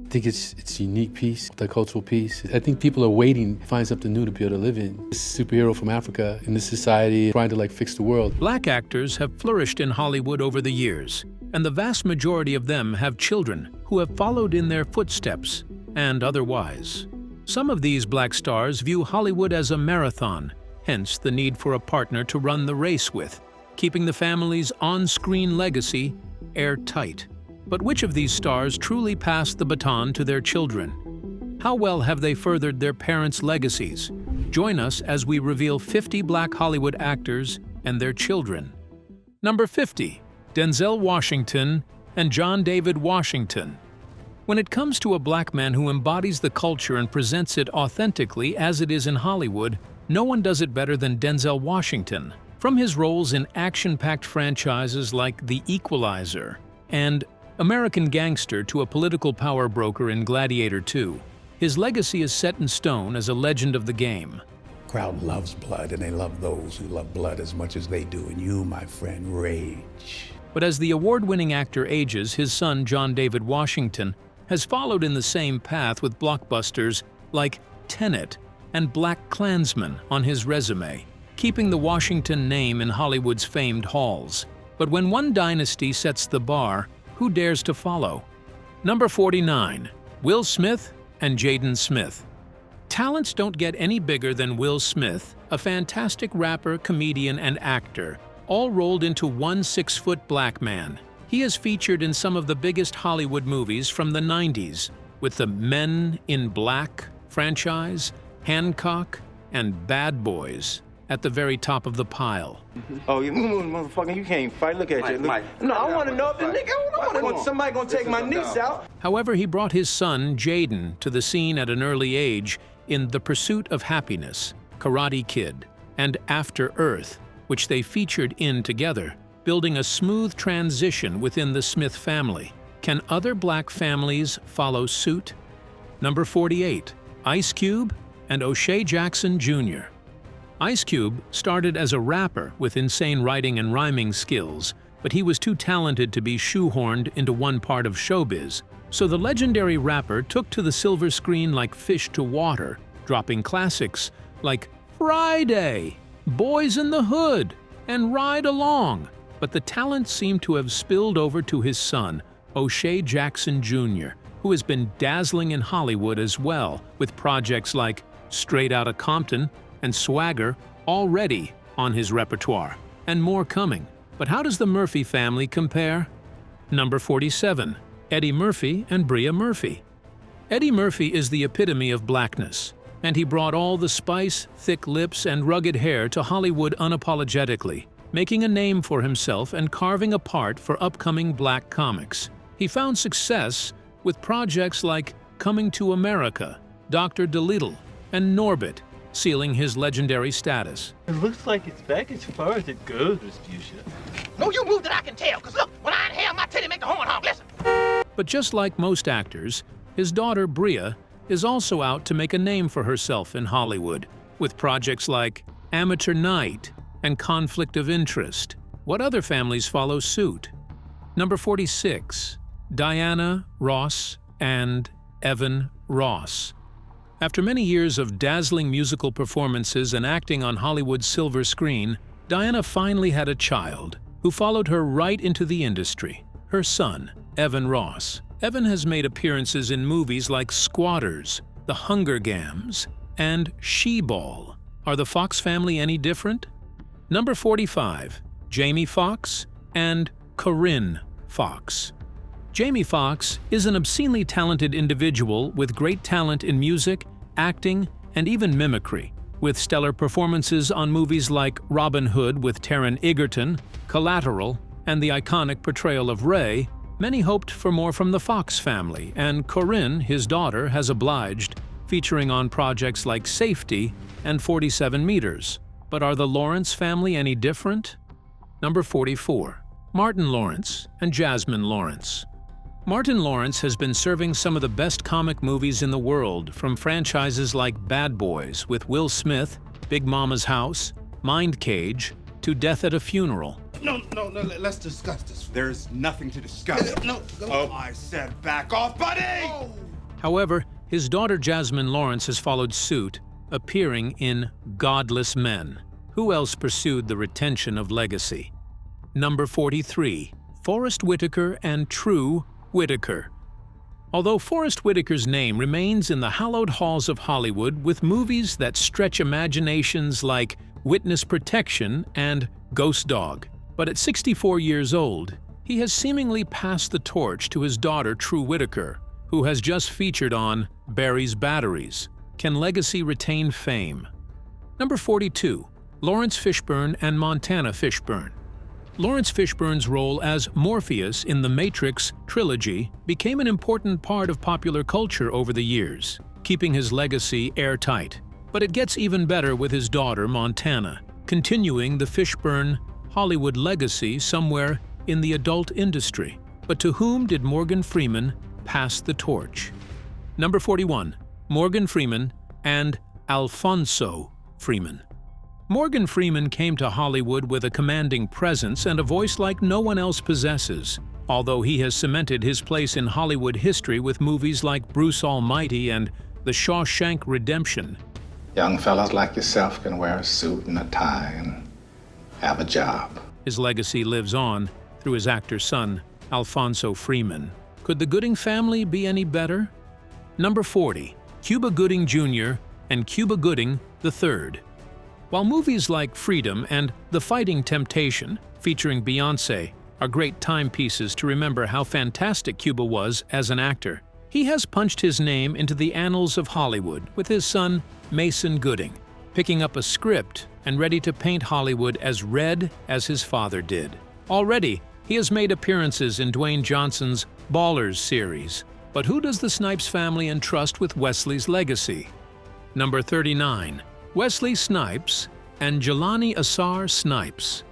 I think it's a unique piece, the cultural piece. I think people are waiting to find something new to be able to live in. This superhero from Africa in this society trying to fix the world. Black actors have flourished in Hollywood over the years, and the vast majority of them have children who have followed in their footsteps, and otherwise. Some of these black stars view Hollywood as a marathon, hence the need for a partner to run the race with, keeping the family's on-screen legacy airtight. But which of these stars truly passed the baton to their children? How well have they furthered their parents' legacies? Join us as we reveal 50 black Hollywood actors and their children. Number 50. Denzel Washington and John David Washington. When it comes to a black man who embodies the culture and presents it authentically as it is in Hollywood, no one does it better than Denzel Washington. From his roles in action-packed franchises like The Equalizer and American Gangster to a political power broker in Gladiator Two, his legacy is set in stone as a legend of the game. Crowd loves blood, and they love those who love blood as much as they do, and you, my friend, rage. But as the award-winning actor ages, his son, John David Washington, has followed in the same path with blockbusters like Tenet and BlacKklansman on his resume, keeping the Washington name in Hollywood's famed halls. But when one dynasty sets the bar, who dares to follow? Number 49. Will Smith and Jaden Smith. Talents don't get any bigger than Will Smith, a fantastic rapper, comedian, and actor, all rolled into one 6-foot black man. He is featured in some of the biggest Hollywood movies from the 90s, with the Men in Black franchise, Hancock, and Bad Boys at the very top of the pile. Oh, you motherfucker, you can't fight. Look at you. Look. No, I want to know if the nigga, I want somebody gonna take my niece out. However, he brought his son, Jaden, to the scene at an early age in The Pursuit of Happiness, Karate Kid, and After Earth, which they featured in together, building a smooth transition within the Smith family. Can other black families follow suit? Number 48. Ice Cube and O'Shea Jackson Jr. Ice Cube started as a rapper with insane writing and rhyming skills, but he was too talented to be shoehorned into one part of showbiz. So the legendary rapper took to the silver screen like fish to water, dropping classics like Friday, Boys in the Hood, and Ride Along. But the talent seemed to have spilled over to his son, O'Shea Jackson Jr., who has been dazzling in Hollywood as well, with projects like Straight Outta Compton and Swagger already on his repertoire, and more coming. But how does the Murphy family compare? Number 47. Eddie Murphy and Bria Murphy. Eddie Murphy is the epitome of blackness, and he brought all the spice, thick lips, and rugged hair to Hollywood unapologetically, making a name for himself and carving a part for upcoming black comics. He found success with projects like Coming to America, Dr. Dolittle, and Norbit, sealing his legendary status. It looks like it's back as far as it goes, Miss Fuchsia. No, you move that I can tell, because look, when I inhale, my titty make the horn honk, listen. But just like most actors, his daughter Bria is also out to make a name for herself in Hollywood, with projects like Amateur Night and Conflict of Interest. What other families follow suit? Number 46. Diana Ross and Evan Ross. After many years of dazzling musical performances and acting on Hollywood's silver screen, Diana finally had a child who followed her right into the industry, her son, Evan Ross. Evan has made appearances in movies like Squatters, The Hunger Games, and She-Ball. Are the Foxx family any different? Number 45. Jamie Foxx and Corinne Foxx. Jamie Foxx is an obscenely talented individual with great talent in music, acting, and even mimicry. With stellar performances on movies like Robin Hood with Taron Egerton, Collateral, and the iconic portrayal of Ray, many hoped for more from the Foxx family, and Corinne, his daughter, has obliged, featuring on projects like Safety and 47 Meters. But are the Lawrence family any different? Number 44. Martin Lawrence and Jasmine Lawrence. Martin Lawrence has been serving some of the best comic movies in the world, from franchises like Bad Boys with Will Smith, Big Mama's House, Mind Cage, to Death at a Funeral. No, let's discuss this. There's nothing to discuss. Oh, I said back off, buddy! However, his daughter Jasmine Lawrence has followed suit, appearing in Godless Men. Who else pursued the retention of legacy? Number 43. Forrest Whitaker and True Whitaker. Although Forrest Whitaker's name remains in the hallowed halls of Hollywood with movies that stretch imaginations like Witness Protection and Ghost Dog, but at 64 years old, he has seemingly passed the torch to his daughter True Whitaker, who has just featured on Barry's Batteries. Can legacy retain fame? Number 42. Lawrence Fishburne and Montana Fishburne. Lawrence Fishburne's role as Morpheus in the Matrix trilogy became an important part of popular culture over the years, keeping his legacy airtight. But it gets even better with his daughter Montana, continuing the Fishburne Hollywood legacy somewhere in the adult industry. But to whom did Morgan Freeman pass the torch? Number 41. Morgan Freeman and Alfonso Freeman. Morgan Freeman came to Hollywood with a commanding presence and a voice like no one else possesses, although he has cemented his place in Hollywood history with movies like Bruce Almighty and The Shawshank Redemption. Young fellas like yourself can wear a suit and a tie and have a job. His legacy lives on through his actor son, Alfonso Freeman. Could the Gooding family be any better? Number 40. Cuba Gooding Jr. and Cuba Gooding III. While movies like Freedom and The Fighting Temptation, featuring Beyonce, are great timepieces to remember how fantastic Cuba was as an actor, he has punched his name into the annals of Hollywood with his son, Mason Gooding, picking up a script and ready to paint Hollywood as red as his father did. Already, he has made appearances in Dwayne Johnson's Ballers series. But who does the Snipes family entrust with Wesley's legacy? Number 39. Wesley Snipes and Jelani Asar Snipes.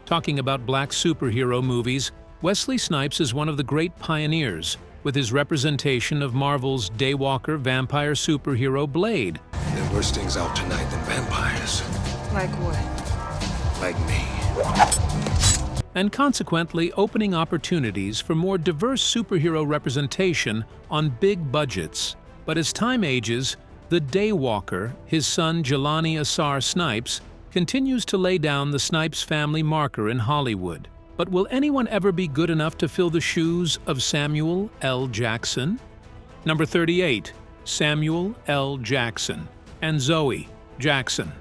Talking about black superhero movies, Wesley Snipes is one of the great pioneers, with his representation of Marvel's daywalker vampire superhero Blade. There are worse things out tonight than vampires. Like what? Like me. And consequently opening opportunities for more diverse superhero representation on big budgets. But as time ages, the daywalker, his son Jelani Asar Snipes, continues to lay down the Snipes family marker in Hollywood. But will anyone ever be good enough to fill the shoes of Samuel L. Jackson? Number 38. Samuel L. Jackson and Zoe Jackson.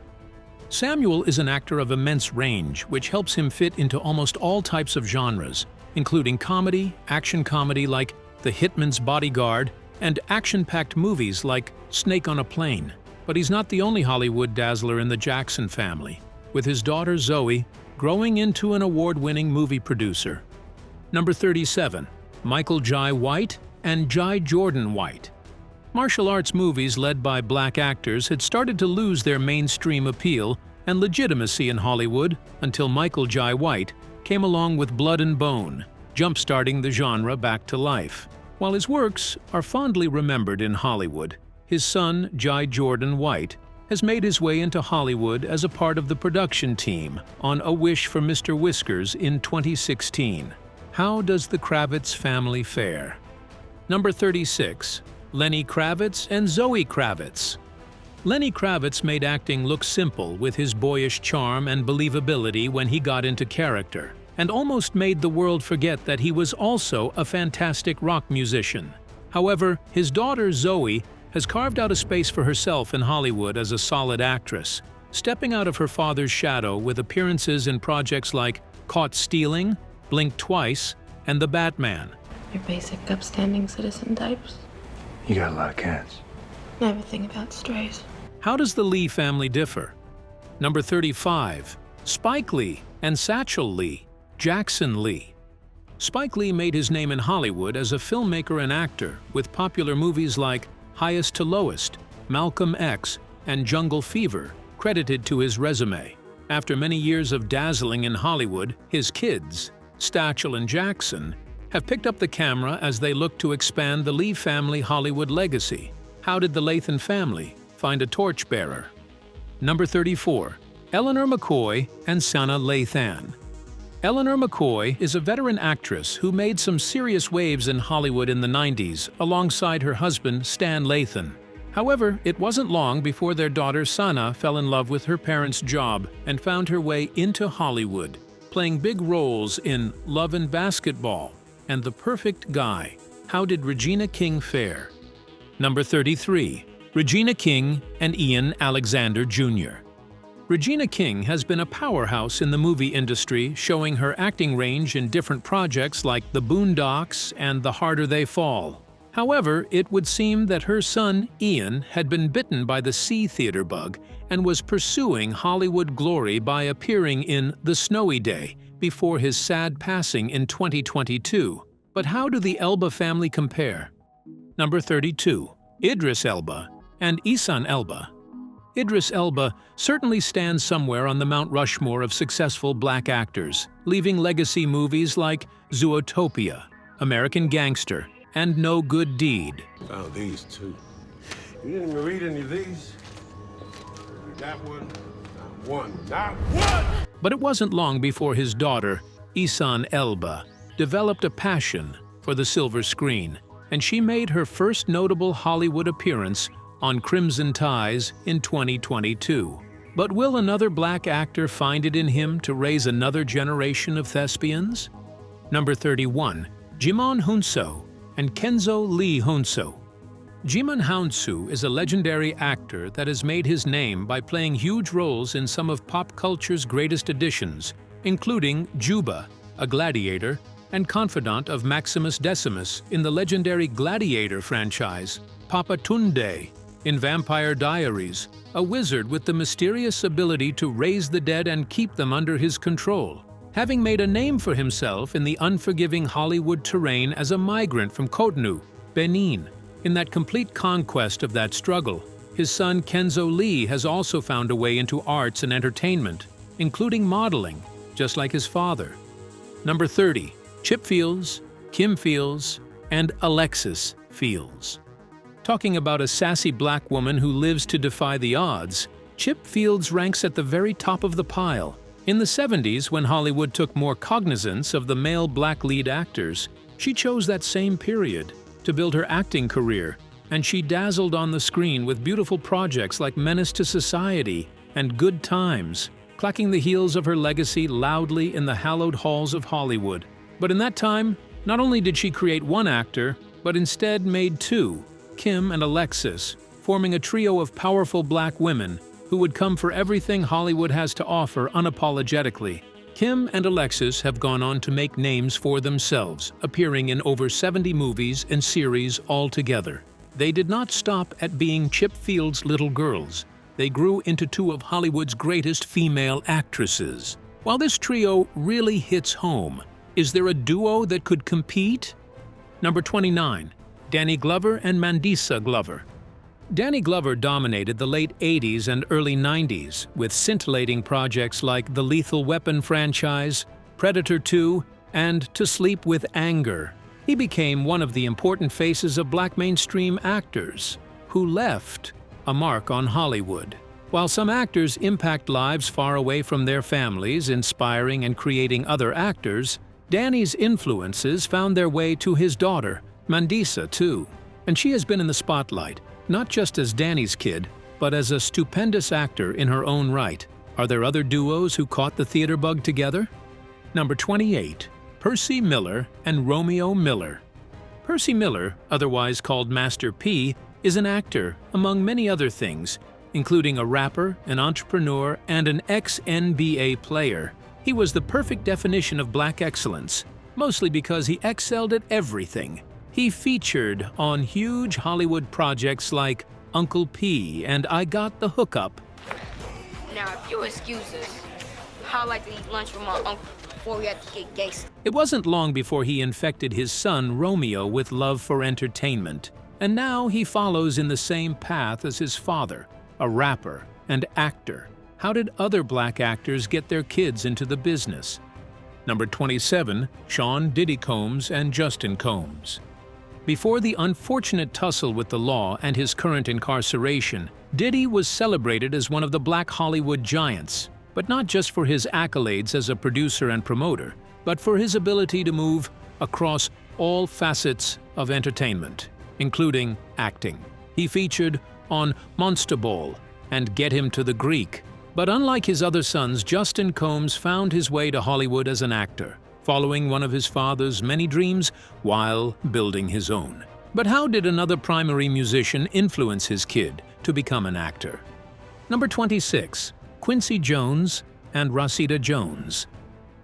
Samuel is an actor of immense range, which helps him fit into almost all types of genres, including comedy, action comedy like The Hitman's Bodyguard, and action-packed movies like Snake on a Plane. But he's not the only Hollywood dazzler in the Jackson family, with his daughter Zoe growing into an award-winning movie producer. Number 37. Michael Jai White and Jai Jordan White. Martial arts movies led by black actors had started to lose their mainstream appeal and legitimacy in Hollywood until Michael Jai White came along with Blood and Bone, jump-starting the genre back to life. While his works are fondly remembered in Hollywood, his son, Jai Jordan White, has made his way into Hollywood as a part of the production team on A Wish for Mr. Whiskers in 2016. How does the Kravitz family fare? Number 36. Lenny Kravitz and Zoe Kravitz. Lenny Kravitz made acting look simple with his boyish charm and believability when he got into character, and almost made the world forget that he was also a fantastic rock musician. However, his daughter Zoe has carved out a space for herself in Hollywood as a solid actress, stepping out of her father's shadow with appearances in projects like Caught Stealing, Blink Twice, and The Batman. Your basic upstanding citizen types. You got a lot of cats. Never think about strays. How does the Lee family differ? Number 35. Spike Lee and Satchel Lee, Jackson Lee. Spike Lee made his name in Hollywood as a filmmaker and actor with popular movies like Highest to Lowest, Malcolm X, and Jungle Fever, credited to his resume. After many years of dazzling in Hollywood, his kids, Satchel and Jackson, have picked up the camera as they look to expand the Lee family Hollywood legacy. How did the Lathan family find a torchbearer? Number 34. Eleanor McCoy and Sanaa Lathan. Eleanor McCoy is a veteran actress who made some serious waves in Hollywood in the 90s alongside her husband Stan Lathan. However, it wasn't long before their daughter Sana fell in love with her parents' job and found her way into Hollywood, playing big roles in Love and Basketball and The Perfect Guy. How did Regina King fare? Number 33. Regina King and Ian Alexander Jr. Regina King has been a powerhouse in the movie industry, showing her acting range in different projects like The Boondocks and The Harder They Fall. However, it would seem that her son, Ian, had been bitten by the C theater bug and was pursuing Hollywood glory by appearing in The Snowy Day before his sad passing in 2022. But how do the Elba family compare? Number 32. Idris Elba and Ihsan Elba. Idris Elba certainly stands somewhere on the Mount Rushmore of successful black actors, leaving legacy movies like Zootopia, American Gangster, and No Good Deed. Found these too. You didn't even read any of these? That one, not one! But it wasn't long before his daughter, Ihsan Elba, developed a passion for the silver screen, and she made her first notable Hollywood appearance on Crimson Ties in 2022. But will another black actor find it in him to raise another generation of thespians? Number 31. Djimon Hounsou and Kenzo Lee Hounsou. Djimon Hounsou is a legendary actor that has made his name by playing huge roles in some of pop culture's greatest additions, including Juba, a gladiator, and confidant of Maximus Decimus in the legendary Gladiator franchise, Papa Tunde in Vampire Diaries, a wizard with the mysterious ability to raise the dead and keep them under his control. Having made a name for himself in the unforgiving Hollywood terrain as a migrant from Cotonou, Benin, in that complete conquest of that struggle, his son Kenzo Lee has also found a way into arts and entertainment, including modeling, just like his father. Number 30. Chip Fields, Kim Fields, and Alexis Fields. Talking about a sassy black woman who lives to defy the odds, Chip Fields ranks at the very top of the pile. In the 70s, when Hollywood took more cognizance of the male black lead actors, she chose that same period to build her acting career, and she dazzled on the screen with beautiful projects like Menace to Society and Good Times, clacking the heels of her legacy loudly in the hallowed halls of Hollywood. But in that time, not only did she create one actor, but instead made two, Kim and Alexis, forming a trio of powerful black women who would come for everything Hollywood has to offer unapologetically. Kim and Alexis have gone on to make names for themselves, appearing in over 70 movies and series altogether. They did not stop at being Chip Fields' little girls. They grew into two of Hollywood's greatest female actresses. While this trio really hits home, is there a duo that could compete? Number 29. Danny Glover and Mandisa Glover. Danny Glover dominated the late 80s and early 90s with scintillating projects like the Lethal Weapon franchise, Predator 2, and To Sleep with Anger. He became one of the important faces of black mainstream actors who left a mark on Hollywood. While some actors impact lives far away from their families, inspiring and creating other actors, Danny's influences found their way to his daughter, Mandisa, too. And she has been in the spotlight, not just as Danny's kid, but as a stupendous actor in her own right. Are there other duos who caught the theater bug together? Number 28. Percy Miller and Romeo Miller. Percy Miller, otherwise called Master P, is an actor, among many other things, including a rapper, an entrepreneur, and an ex-NBA player. He was the perfect definition of black excellence, mostly because he excelled at everything. He featured on huge Hollywood projects like Uncle P and I Got the Hookup. Now, if you excuse us, I'd like to eat lunch with my uncle before we have to get gangster. It wasn't long before he infected his son Romeo with love for entertainment, and now he follows in the same path as his father, a rapper and actor. How did other black actors get their kids into the business? Number 27. Sean Diddy Combs and Justin Combs. Before the unfortunate tussle with the law and his current incarceration, Diddy was celebrated as one of the black Hollywood giants. but not just for his accolades as a producer and promoter, but for his ability to move across all facets of entertainment, including acting. He featured on Monster Ball and Get Him to the Greek. But unlike his other sons, Justin Combs found his way to Hollywood as an actor, following one of his father's many dreams while building his own. But how did another primary musician influence his kid to become an actor? Number 26. Quincy Jones and Rashida Jones.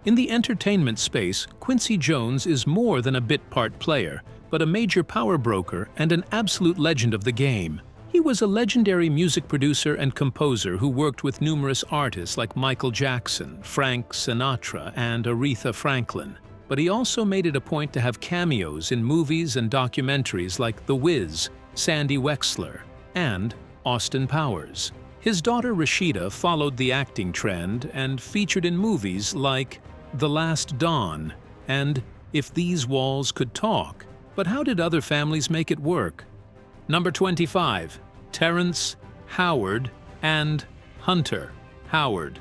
In the entertainment space, Quincy Jones is more than a bit part player, but a major power broker and an absolute legend of the game. He was a legendary music producer and composer who worked with numerous artists like Michael Jackson, Frank Sinatra, and Aretha Franklin. But he also made it a point to have cameos in movies and documentaries like The Wiz, Sandy Wexler, and Austin Powers. His daughter Rashida followed the acting trend and featured in movies like The Last Dawn and If These Walls Could Talk. But how did other families make it work? Number 25. Terrence Howard and Hunter Howard.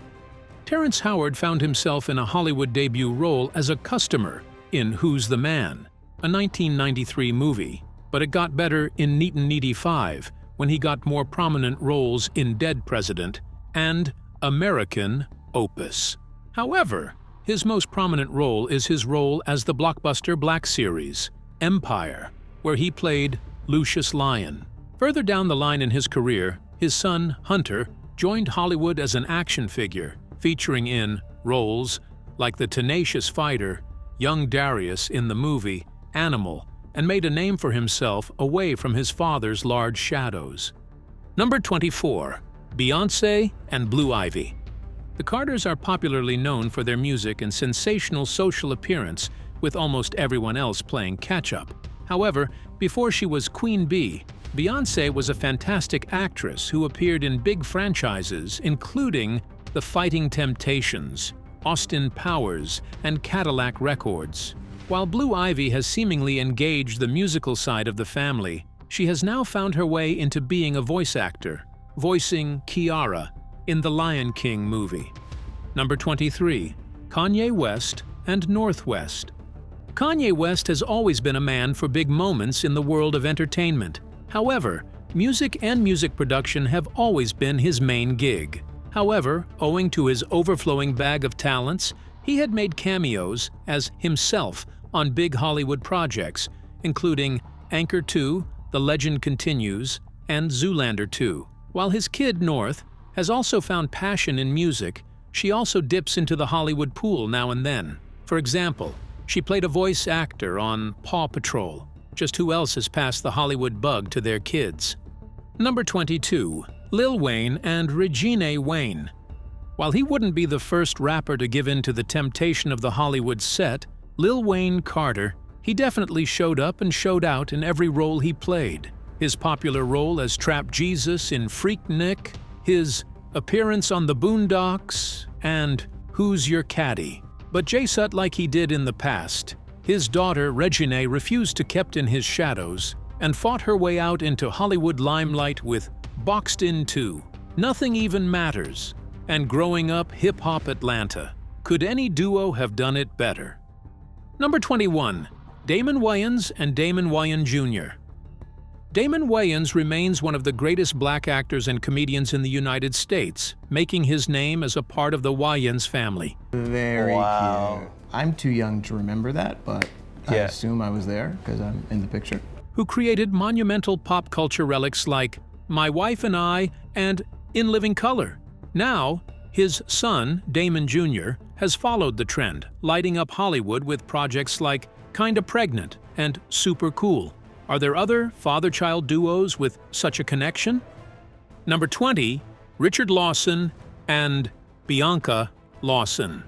Terrence Howard found himself in a Hollywood debut role as a customer in Who's the Man, a 1993 movie, but it got better in Neat and Needy 5 when he got more prominent roles in Dead President and American Opus. However, his most prominent role is his role as the blockbuster Black series, Empire, where he played Lucius Lyon. Further down the line in his career, his son, Hunter, joined Hollywood as an action figure, featuring in roles like the tenacious fighter, young Darius in the movie Animal, and made a name for himself away from his father's large shadows. Number 24. Beyonce and Blue Ivy. The Carters are popularly known for their music and sensational social appearance, with almost everyone else playing catch-up. However, before she was Queen Bee, Beyonce was a fantastic actress who appeared in big franchises including The Fighting Temptations, Austin Powers, and Cadillac Records. While Blue Ivy has seemingly engaged the musical side of the family, she has now found her way into being a voice actor, voicing Kiara in the Lion King movie. Number 23. Kanye West and Northwest. Kanye West has always been a man for big moments in the world of entertainment. However, music and music production have always been his main gig. However, owing to his overflowing bag of talents, he had made cameos as himself on big Hollywood projects, including Anchor 2, The Legend Continues, and Zoolander 2. While his kid, North, has also found passion in music, she also dips into the Hollywood pool now and then. For example, she played a voice actor on Paw Patrol. Just who else has passed the Hollywood bug to their kids? Number 22. Lil Wayne and Regina Wayne. While he wouldn't be the first rapper to give in to the temptation of the Hollywood set, Lil Wayne Carter, he definitely showed up and showed out in every role he played. His popular role as Trap Jesus in Freaknik, his appearance on The Boondocks, and Who's Your Caddy? But J-Sut, like he did in the past, his daughter Regina refused to kept in his shadows and fought her way out into Hollywood limelight with Boxed In 2, Nothing Even Matters, and Growing Up Hip Hop Atlanta. Could any duo have done it better? Number 21. Damon Wayans and Damon Wayans Jr. Damon Wayans remains one of the greatest black actors and comedians in the United States, making his name as a part of the Wayans family. Very cute. I'm too young to remember that, but I assume I was there because I'm in the picture. Who created monumental pop culture relics like My Wife and I and In Living Color. Now, his son, Damon Jr., has followed the trend, lighting up Hollywood with projects like Kinda Pregnant and Super Cool. Are there other father-child duos with such a connection? Number 20. Richard Lawson and Bianca Lawson.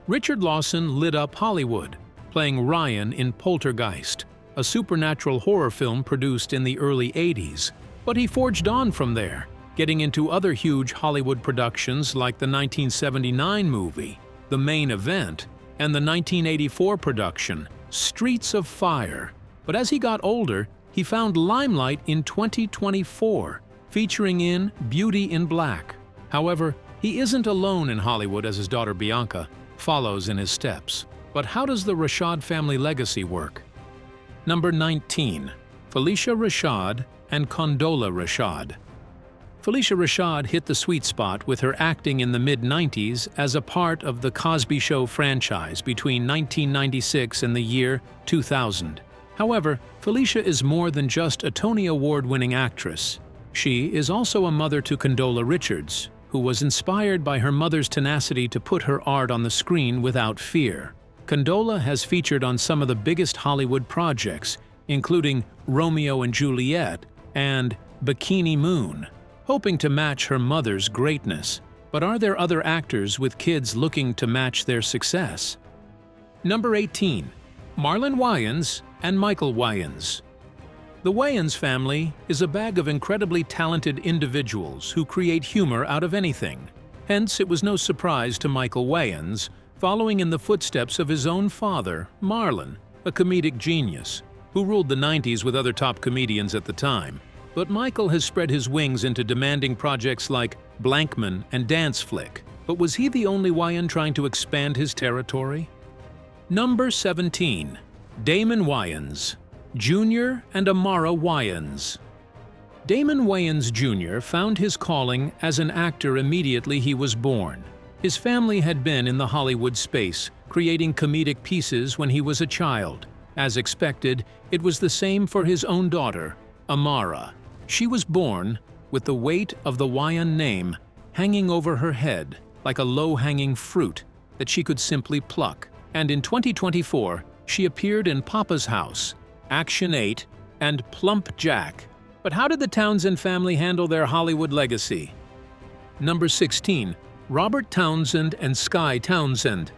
Richard Lawson lit up Hollywood, playing Ryan in Poltergeist, a supernatural horror film produced in the early 80s. But he forged on from there, getting into other huge Hollywood productions like the 1979 movie, The Main Event, and the 1984 production, Streets of Fire. But as he got older, he found limelight in 2024, featuring in Beauty in Black. However, He isn't alone in Hollywood as his daughter Bianca follows in his steps. But how does the Rashad family legacy work? Number 19. Phylicia Rashad and Condola Rashad. Phylicia Rashad hit the sweet spot with her acting in the mid-90s as a part of the Cosby Show franchise between 1996 and the year 2000. However, Phylicia is more than just a Tony Award-winning actress. She is also a mother to Condola Richards, who was inspired by her mother's tenacity to put her art on the screen without fear. Condola has featured on some of the biggest Hollywood projects, including Romeo and Juliet and Bikini Moon, hoping to match her mother's greatness. But are there other actors with kids looking to match their success? Number 18. Marlon Wayans and Michael Wayans. The Wayans family is a bag of incredibly talented individuals who create humor out of anything. Hence, it was no surprise to Michael Wayans, following in the footsteps of his own father, Marlon, a comedic genius, who ruled the 90s with other top comedians at the time. But Michael has spread his wings into demanding projects like Blankman and Dance Flick. But was he the only Wayan trying to expand his territory? Number 17. Damon Wayans, Jr. and Amara Wayans. Damon Wayans Jr. found his calling as an actor immediately he was born. His family had been in the Hollywood space, creating comedic pieces when he was a child. As expected, it was the same for his own daughter, Amara. She was born with the weight of the Wayan name hanging over her head like a low-hanging fruit that she could simply pluck. And in 2024, she appeared in Papa's House, Action 8, and Plump Jack. But how did the Townsend family handle their Hollywood legacy? Number 16. Robert Townsend and Sky Townsend.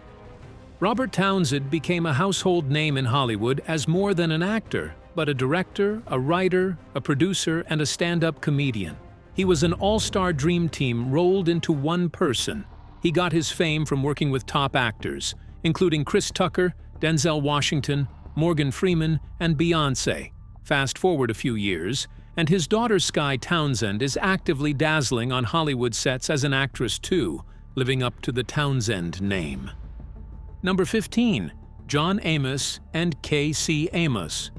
Robert Townsend became a household name in Hollywood as more than an actor, but a director, a writer, a producer, and a stand-up comedian. He was an all-star dream team rolled into one person. He got his fame from working with top actors, including Chris Tucker, Denzel Washington, Morgan Freeman, and Beyonce. Fast forward a few years, and his daughter Sky Townsend is actively dazzling on Hollywood sets as an actress too, living up to the Townsend name. Number 15. John Amos and K.C. Amos.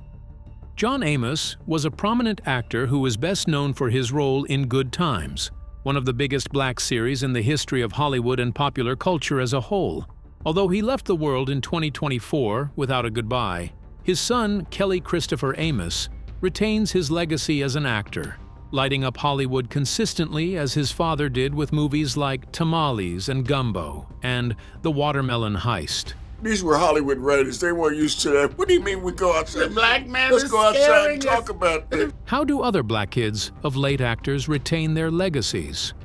John Amos was a prominent actor who was best known for his role in Good Times, one of the biggest black series in the history of Hollywood and popular culture as a whole. Although he left the world in 2024 without a goodbye, his son, Kelly Christopher Amos, retains his legacy as an actor, lighting up Hollywood consistently as his father did with movies like Tamales and Gumbo and The Watermelon Heist. These were Hollywood writers. They weren't used to that. What do you mean we go outside? Black man Let's is go outside and scaring talk about this. How do other black kids of late actors retain their legacies?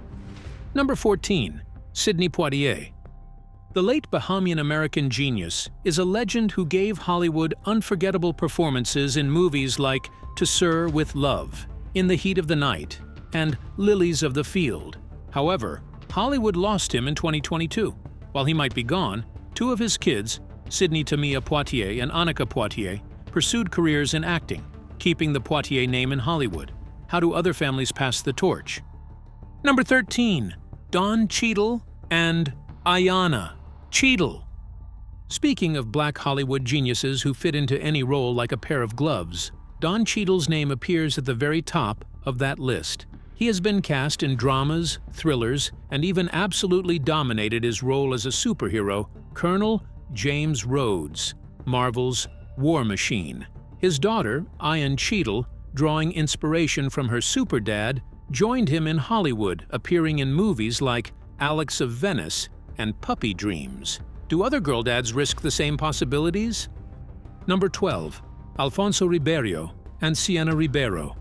Number 14. Sidney Poitier. The late Bahamian American genius is a legend who gave Hollywood unforgettable performances in movies like To Sir with Love, In the Heat of the Night, and Lilies of the Field. However, Hollywood lost him in 2022. While he might be gone, two of his kids, Sidney Tamia Poitier and Annika Poitier, pursued careers in acting, keeping the Poitier name in Hollywood. How do other families pass the torch? Number 13. Don Cheadle and Ayanna Cheadle. Speaking of black Hollywood geniuses who fit into any role like a pair of gloves, Don Cheadle's name appears at the very top of that list. He has been cast in dramas, thrillers, and even absolutely dominated his role as a superhero, Colonel James Rhodes, Marvel's War Machine. His daughter, Ayan Cheadle, drawing inspiration from her superdad, joined him in Hollywood, appearing in movies like Alex of Venice and Puppy Dreams. Do other girl dads risk the same possibilities? Number 12. Alfonso Ribero and Sienna Ribero.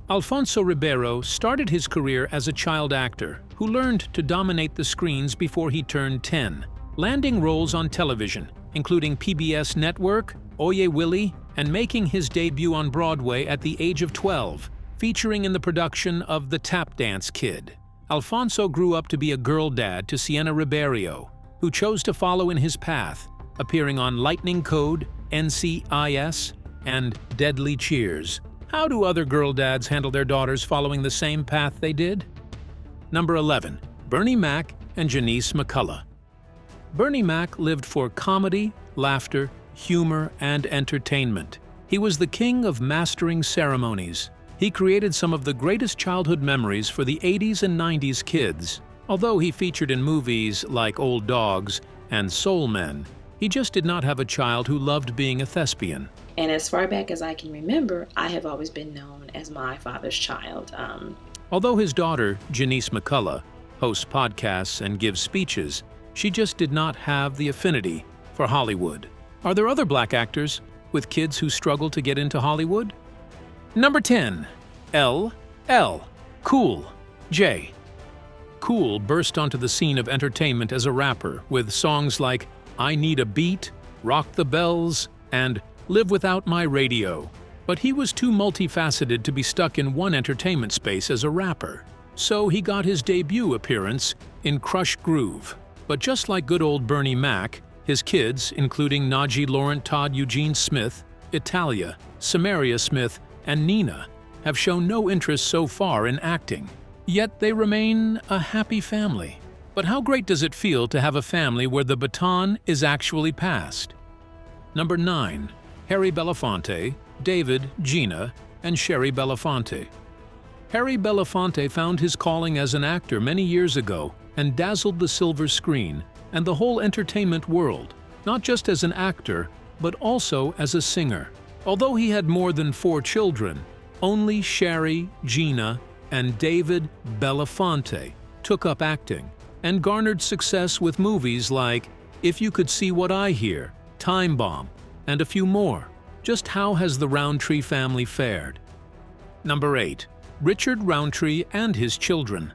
Alfonso Ribero started his career as a child actor who learned to dominate the screens before he turned 10, landing roles on television, including PBS Network, Oye Willie, and making his debut on Broadway at the age of 12, featuring in the production of The Tap Dance Kid. Alfonso grew up to be a girl dad to Sienna Ribero, who chose to follow in his path, appearing on Lightning Code, NCIS, and Deadly Cheers. How do other girl dads handle their daughters following the same path they did? Number 11. Bernie Mac and Janice McCullough. Bernie Mac lived for comedy, laughter, humor, and entertainment. He was the king of mastering ceremonies. He created some of the greatest childhood memories for the 80s and 90s kids. Although he featured in movies like Old Dogs and Soul Men, he just did not have a child who loved being a thespian. And as far back as I can remember, I have always been known as my father's child. Although his daughter, Janice McCullough, hosts podcasts and gives speeches, she just did not have the affinity for Hollywood. Are there other black actors with kids who struggle to get into Hollywood? Number 10. L. Cool. J. Cool burst onto the scene of entertainment as a rapper with songs like I Need a Beat, Rock the Bells, and Live Without My Radio. But he was too multifaceted to be stuck in one entertainment space as a rapper. So he got his debut appearance in Crush Groove. But just like good old Bernie Mac, his kids, including Najee Laurent Todd Eugene Smith, Italia, Samaria Smith, and Nina, have shown no interest so far in acting. Yet they remain a happy family. But how great does it feel to have a family where the baton is actually passed? Number 9. Harry Belafonte, David, Gina, and Sherry Belafonte. Harry Belafonte found his calling as an actor many years ago and dazzled the silver screen and the whole entertainment world, not just as an actor, but also as a singer. Although he had more than 4 children, only Sherry, Gina, and David Belafonte took up acting and garnered success with movies like If You Could See What I Hear, Time Bomb, and a few more. Just how has the Roundtree family fared? Number 8. Richard Roundtree and his children.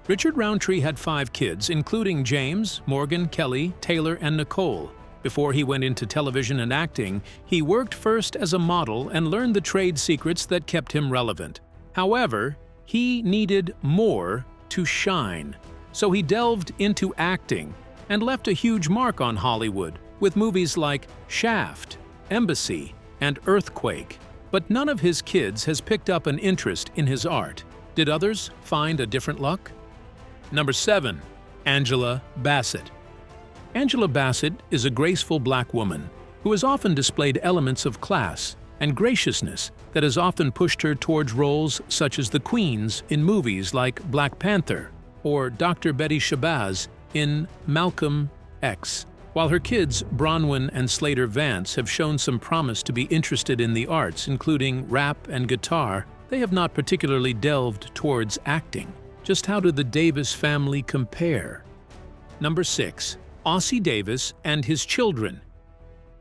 Richard Roundtree had 5 kids, including James, Morgan, Kelly, Taylor, and Nicole. Before he went into television and acting, he worked first as a model and learned the trade secrets that kept him relevant. However, he needed more to shine. So he delved into acting and left a huge mark on Hollywood with movies like Shaft, Embassy, and Earthquake. But none of his kids has picked up an interest in his art. Did others find a different luck? Number 7. Angela Bassett. Angela Bassett is a graceful black woman who has often displayed elements of class and graciousness that has often pushed her towards roles such as the Queens in movies like Black Panther or Dr. Betty Shabazz in Malcolm X. While her kids, Bronwyn and Slater Vance, have shown some promise to be interested in the arts, including rap and guitar, they have not particularly delved towards acting. Just how do the Davis family compare? Number 6. Ossie Davis and his children.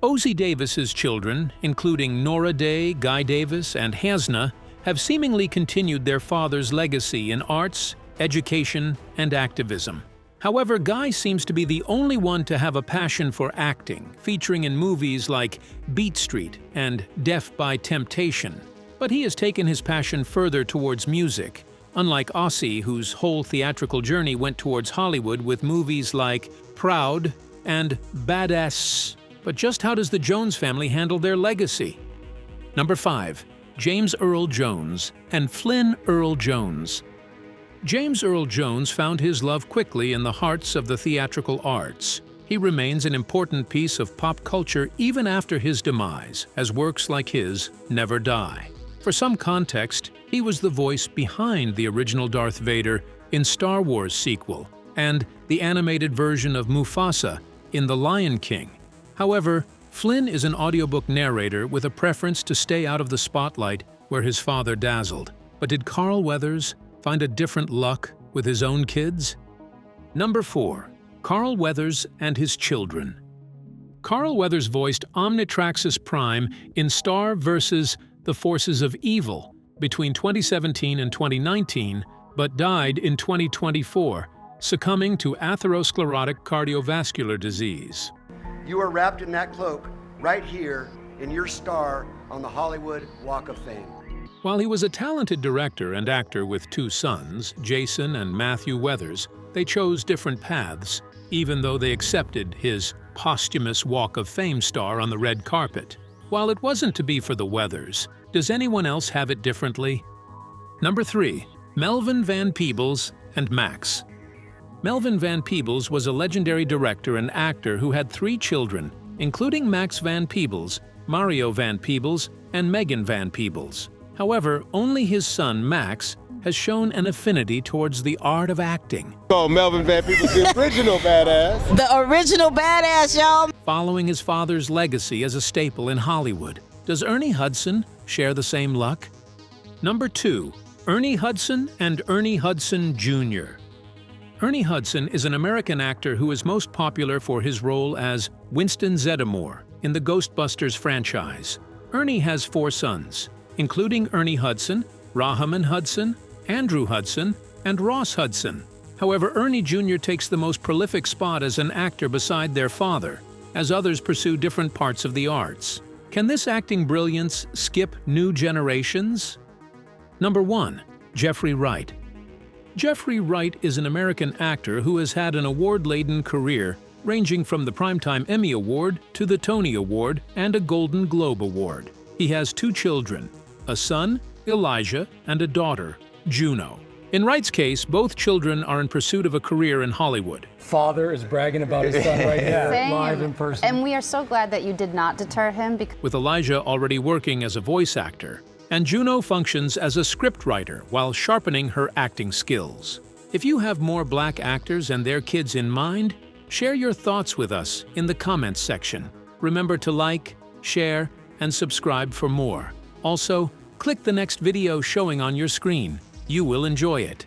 Ossie Davis's children, including Nora Day, Guy Davis, and Hasna, have seemingly continued their father's legacy in arts, education, and activism. However, Guy seems to be the only one to have a passion for acting, featuring in movies like Beat Street and Death by Temptation. But he has taken his passion further towards music, unlike Ossie, whose whole theatrical journey went towards Hollywood with movies like Proud and Badass. But just how does the Jones family handle their legacy? Number 5. James Earl Jones and Flynn Earl Jones. James Earl Jones found his love quickly in the hearts of the theatrical arts. He remains an important piece of pop culture even after his demise, as works like his never die. For some context, he was the voice behind the original Darth Vader in Star Wars sequel and the animated version of Mufasa in The Lion King. However, Flynn is an audiobook narrator with a preference to stay out of the spotlight where his father dazzled. But did Carl Weathers find a different luck with his own kids? Number 4. Carl Weathers and his children. Carl Weathers voiced Omnitraxus Prime in Star vs. The Forces of Evil between 2017 and 2019, but died in 2024, succumbing to atherosclerotic cardiovascular disease. You are wrapped in that cloak right here in your star on the Hollywood Walk of Fame. While he was a talented director and actor with 2 sons, Jason and Matthew Weathers, they chose different paths, even though they accepted his posthumous Walk of Fame star on the red carpet. While it wasn't to be for the Weathers, does anyone else have it differently? Number 3. Melvin Van Peebles and Max. Melvin Van Peebles was a legendary director and actor who had 3 children, including Max Van Peebles, Mario Van Peebles, and Megan Van Peebles. However, only his son, Max, has shown an affinity towards the art of acting. Oh, Melvin Van Peebles, the original badass. The original badass, y'all. Following his father's legacy as a staple in Hollywood, does Ernie Hudson share the same luck? Number 2. Ernie Hudson and Ernie Hudson Jr. Ernie Hudson is an American actor who is most popular for his role as Winston Zeddemore in the Ghostbusters franchise. Ernie has 4 sons, including Ernie Hudson, Rahaman Hudson, Andrew Hudson, and Ross Hudson. However, Ernie Jr. takes the most prolific spot as an actor beside their father, as others pursue different parts of the arts. Can this acting brilliance skip new generations? Number 1. Jeffrey Wright. Jeffrey Wright is an American actor who has had an award-laden career ranging from the Primetime Emmy Award to the Tony Award and a Golden Globe Award. He has 2 children, a son, Elijah, and a daughter, Juno. In Wright's case, both children are in pursuit of a career in Hollywood. Father is bragging about his son right here, live in person. And we are so glad that you did not deter him. With Elijah already working as a voice actor, and Juno functions as a scriptwriter while sharpening her acting skills. If you have more Black actors and their kids in mind, share your thoughts with us in the comments section. Remember to like, share, and subscribe for more. Also, click the next video showing on your screen. You will enjoy it.